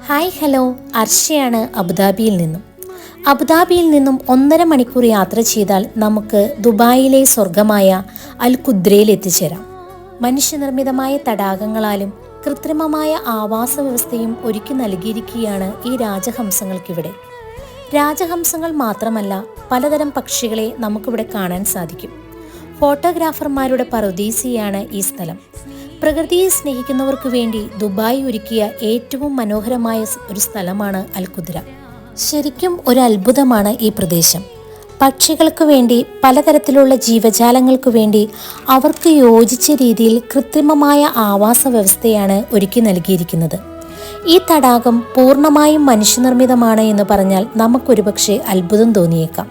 Hi hello, അർഷയാണ് അബുദാബിയിൽ നിന്നും. അബുദാബിയിൽ നിന്നും 1.5 മണിക്കൂർ യാത്ര ചെയ്താൽ നമുക്ക് ദുബായിലെ സ്വർഗമായ അൽ ഖുദ്രയിൽ എത്തിച്ചേരാം. മനുഷ്യനിർമ്മിതമായ തടാകങ്ങളാലും കൃത്രിമമായ ആവാസ വ്യവസ്ഥയും ഒരുക്കി നൽകിയിരിക്കുകയാണ് ഈ രാജഹംസങ്ങൾക്കിവിടെ. രാജഹംസങ്ങൾ മാത്രമല്ല, പലതരം പക്ഷികളെ നമുക്കിവിടെ കാണാൻ സാധിക്കും. ഫോട്ടോഗ്രാഫർമാരുടെ പറുദീസയാണ് ഈ സ്ഥലം. പ്രകൃതിയെ സ്നേഹിക്കുന്നവർക്ക് വേണ്ടി ദുബായ് ഒരുക്കിയ ഏറ്റവും മനോഹരമായ ഒരു സ്ഥലമാണ് അൽ ഖുദ്ര. ശരിക്കും ഒരു അത്ഭുതമാണ് ഈ പ്രദേശം. പക്ഷികൾക്ക് വേണ്ടി, പലതരത്തിലുള്ള ജീവജാലങ്ങൾക്ക് വേണ്ടി അവർക്ക് യോജിച്ച രീതിയിൽ കൃത്രിമമായ ആവാസ വ്യവസ്ഥയാണ് ഒരുക്കി നൽകിയിരിക്കുന്നത്. ഈ തടാകം പൂർണ്ണമായും മനുഷ്യനിർമ്മിതമാണ് എന്ന് പറഞ്ഞാൽ നമുക്കൊരുപക്ഷെ അത്ഭുതം തോന്നിയേക്കാം.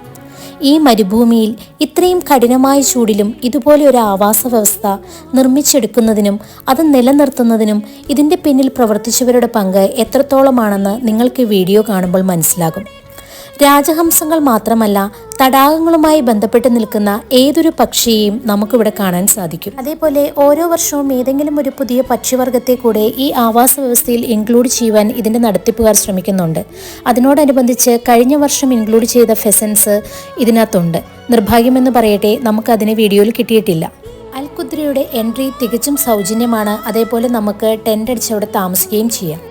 ഈ മരുഭൂമിയിൽ ഇത്രയും കഠിനമായ ചൂടിലും ഇതുപോലെ ഒരു ആവാസ വ്യവസ്ഥ നിർമ്മിച്ചെടുക്കുന്നതിനും അത് നിലനിർത്തുന്നതിനും ഇതിൻ്റെ പിന്നിൽ പ്രവർത്തിച്ചവരുടെ പങ്ക് എത്രത്തോളമാണെന്ന് നിങ്ങൾക്ക് വീഡിയോ കാണുമ്പോൾ മനസ്സിലാകും. രാജഹംസങ്ങൾ മാത്രമല്ല, തടാകങ്ങളുമായി ബന്ധപ്പെട്ട് നിൽക്കുന്ന ഏതൊരു പക്ഷിയെയും നമുക്കിവിടെ കാണാൻ സാധിക്കും. അതേപോലെ ഓരോ വർഷവും ഏതെങ്കിലും ഒരു പുതിയ പക്ഷിവർഗത്തെ കൂടെ ഈ ആവാസ വ്യവസ്ഥയിൽ ഇൻക്ലൂഡ് ചെയ്യുവാൻ ഇതിൻ്റെ നടത്തിപ്പുകാർ ശ്രമിക്കുന്നുണ്ട്. അതിനോടനുബന്ധിച്ച് കഴിഞ്ഞ വർഷം ഇൻക്ലൂഡ് ചെയ്ത ഫെസൻസ് ഇതിനകത്തുണ്ട്. നിർഭാഗ്യമെന്ന് പറയട്ടെ, നമുക്കതിനെ വീഡിയോയിൽ കിട്ടിയിട്ടില്ല. അൽ ഖുദ്രയുടെ എൻട്രി തികച്ചും സൗജന്യമാണ്. അതേപോലെ നമുക്ക് ടെൻ്റ് അടിച്ച് അവിടെ താമസിക്കുകയും ചെയ്യാം.